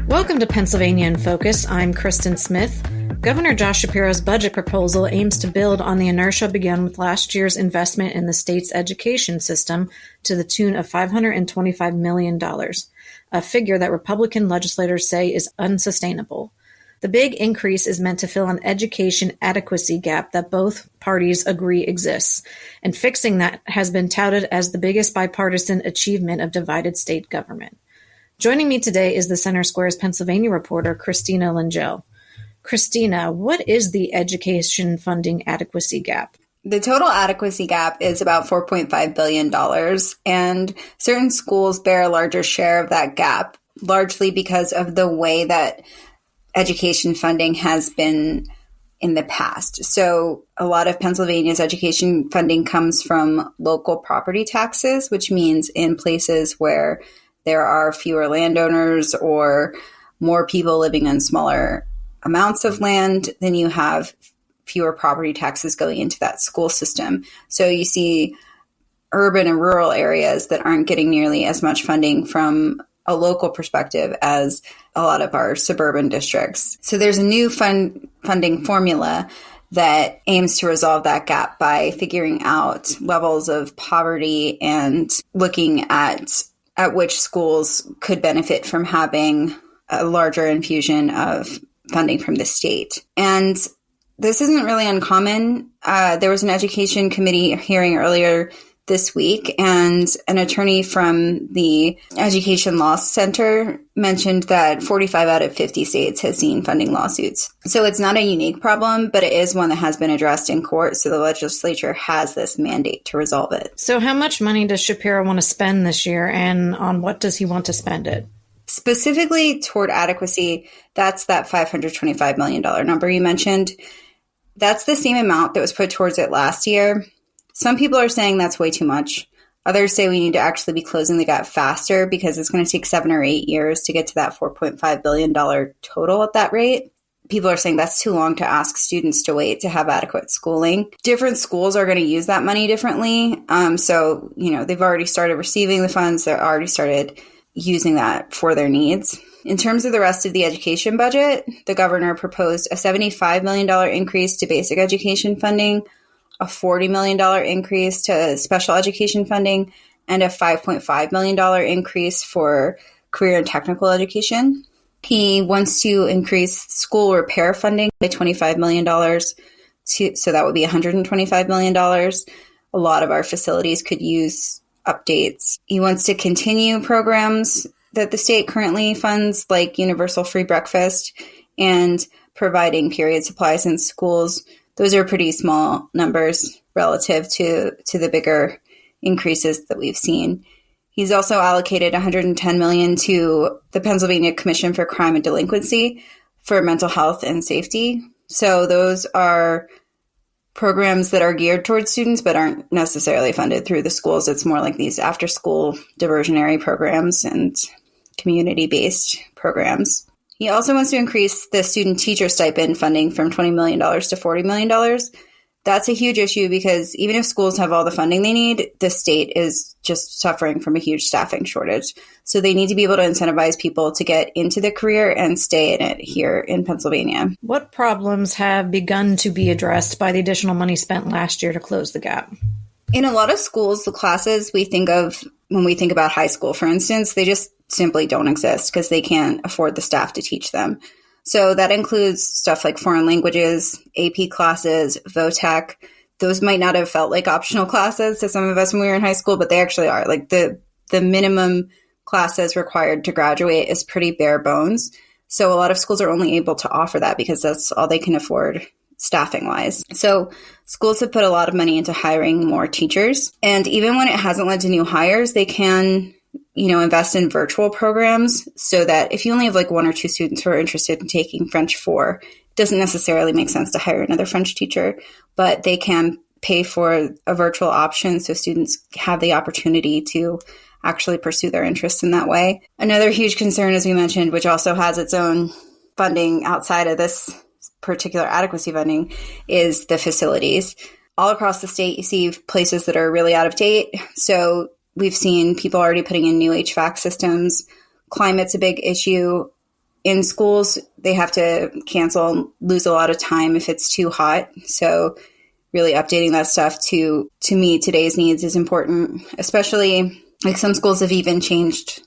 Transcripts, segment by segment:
Welcome to Pennsylvania in Focus. I'm Kristen Smith. Governor Josh Shapiro's budget proposal aims to build on the inertia begun with last year's investment in the state's education system to the tune of $525 million, a figure that Republican legislators say is unsustainable. The big increase is meant to fill an education adequacy gap that both parties agree exists, and fixing that has been touted as the biggest bipartisan achievement of divided state government. Joining me today is the Center Square's Pennsylvania reporter, Christina Langell. Christina, what is the education funding adequacy gap? The total adequacy gap is about $4.5 billion, and certain schools bear a larger share of that gap, largely because of the way that education funding has been in the past. So a lot of Pennsylvania's education funding comes from local property taxes, which means in places where there are fewer landowners or more people living on smaller amounts of land, then you have fewer property taxes going into that school system. So you see urban and rural areas that aren't getting nearly as much funding from a local perspective as a lot of our suburban districts. So there's a new funding formula that aims to resolve that gap by figuring out levels of poverty and looking at which schools could benefit from having a larger infusion of funding from the state. And this isn't really uncommon. There was an education committee hearing earlier this week, and an attorney from the Education Law Center mentioned that 45 out of 50 states has seen funding lawsuits. So it's not a unique problem, but it is one that has been addressed in court. So the legislature has this mandate to resolve it. So how much money does Shapiro want to spend this year, and on what does he want to spend it? Specifically toward adequacy, that's that $525 million number you mentioned. That's the same amount that was put towards it last year. Some people are saying that's way too much. Others say we need to actually be closing the gap faster because it's going to take 7 or 8 years to get to that $4.5 billion total at that rate. People are saying that's too long to ask students to wait to have adequate schooling. Different schools are going to use that money differently. So, they've already started receiving the funds. They've already started using that for their needs. In terms of the rest of the education budget, the governor proposed a $75 million increase to basic education funding, a $40 million increase to special education funding, and a $5.5 million increase for career and technical education. He wants to increase school repair funding by $25 million, so that would be $125 million. A lot of our facilities could use updates. He wants to continue programs that the state currently funds, like universal free breakfast and providing period supplies in schools. Those are pretty small numbers relative to the bigger increases that we've seen. He's also allocated $110 million to the Pennsylvania Commission for Crime and Delinquency for mental health and safety. So those are programs that are geared towards students but aren't necessarily funded through the schools. It's more like these after-school diversionary programs and community-based programs. He also wants to increase the student teacher stipend funding from $20 million to $40 million. That's a huge issue because even if schools have all the funding they need, the state is just suffering from a huge staffing shortage. So they need to be able to incentivize people to get into the career and stay in it here in Pennsylvania. What problems have begun to be addressed by the additional money spent last year to close the gap? In a lot of schools, the classes we think of when we think about high school, for instance, they just simply don't exist because they can't afford the staff to teach them. So that includes stuff like foreign languages, AP classes, VOTEC. Those might not have felt like optional classes to some of us when we were in high school, but they actually are. Like the minimum classes required to graduate is pretty bare bones. So a lot of schools are only able to offer that because that's all they can afford staffing wise. So schools have put a lot of money into hiring more teachers. And even when it hasn't led to new hires, they can invest in virtual programs so that if you only have like 1 or 2 students who are interested in taking French 4, it doesn't necessarily make sense to hire another French teacher, but they can pay for a virtual option so students have the opportunity to actually pursue their interests in that way. Another huge concern, as we mentioned, which also has its own funding outside of this particular adequacy funding, is the facilities. All across the state, you see places that are really out of date. So we've seen people already putting in new HVAC systems. Climate's a big issue in schools, they have to cancel and lose a lot of time if it's too hot. So really updating that stuff to meet today's needs is important, especially like some schools have even changed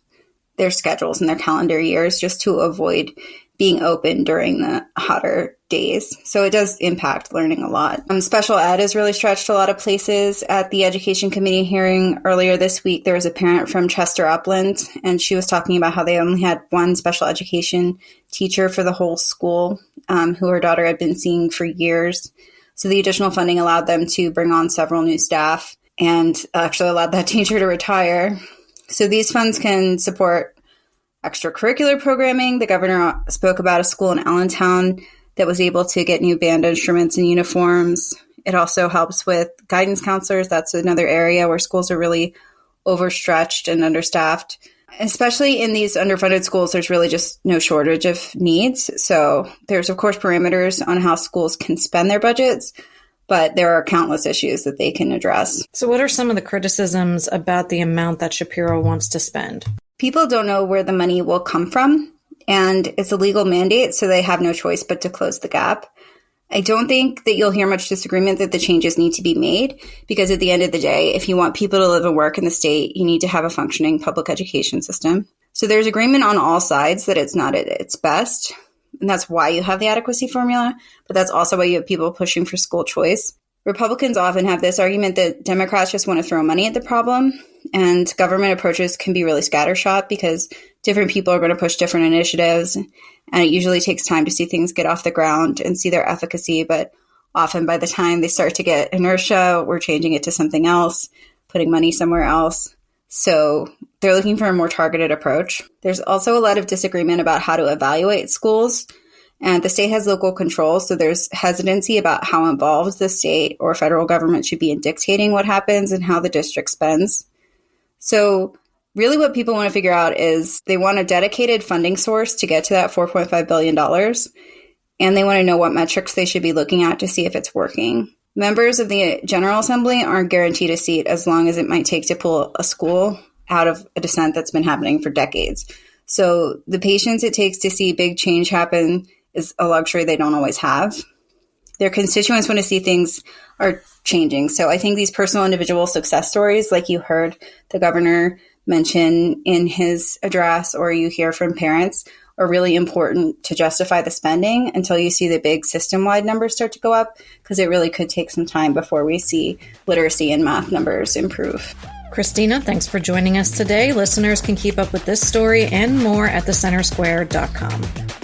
their schedules and their calendar years just to avoid being open during the hotter days. So it does impact learning a lot. Special ed is really stretched a lot of places. At the Education Committee hearing earlier this week, there was a parent from Chester Upland, and she was talking about how they only had one special education teacher for the whole school, who her daughter had been seeing for years. So the additional funding allowed them to bring on several new staff and actually allowed that teacher to retire. So these funds can support extracurricular programming. The governor spoke about a school in Allentown that was able to get new band instruments and uniforms. It also helps with guidance counselors. That's another area where schools are really overstretched and understaffed. Especially in these underfunded schools, there's really just no shortage of needs. So there's, of course, parameters on how schools can spend their budgets, but there are countless issues that they can address. So what are some of the criticisms about the amount that Shapiro wants to spend? People don't know where the money will come from, and it's a legal mandate, so they have no choice but to close the gap. I don't think that you'll hear much disagreement that the changes need to be made, because at the end of the day, if you want people to live and work in the state, you need to have a functioning public education system. So there's agreement on all sides that it's not at its best, and that's why you have the adequacy formula, but that's also why you have people pushing for school choice. Republicans often have this argument that Democrats just want to throw money at the problem, and government approaches can be really scattershot because different people are going to push different initiatives, and it usually takes time to see things get off the ground and see their efficacy, but often by the time they start to get inertia, we're changing it to something else, putting money somewhere else. So they're looking for a more targeted approach. There's also a lot of disagreement about how to evaluate schools. And the state has local control, so there's hesitancy about how involved the state or federal government should be in dictating what happens and how the district spends. So really what people want to figure out is they want a dedicated funding source to get to that $4.5 billion, and they want to know what metrics they should be looking at to see if it's working. Members of the General Assembly aren't guaranteed a seat as long as it might take to pull a school out of a dissent that's been happening for decades. So the patience it takes to see big change happen is a luxury they don't always have. Their constituents want to see things are changing. So I think these personal individual success stories, like you heard the governor mention in his address or you hear from parents, are really important to justify the spending until you see the big system-wide numbers start to go up, because it really could take some time before we see literacy and math numbers improve. Christina, thanks for joining us today. Listeners can keep up with this story and more at thecentersquare.com.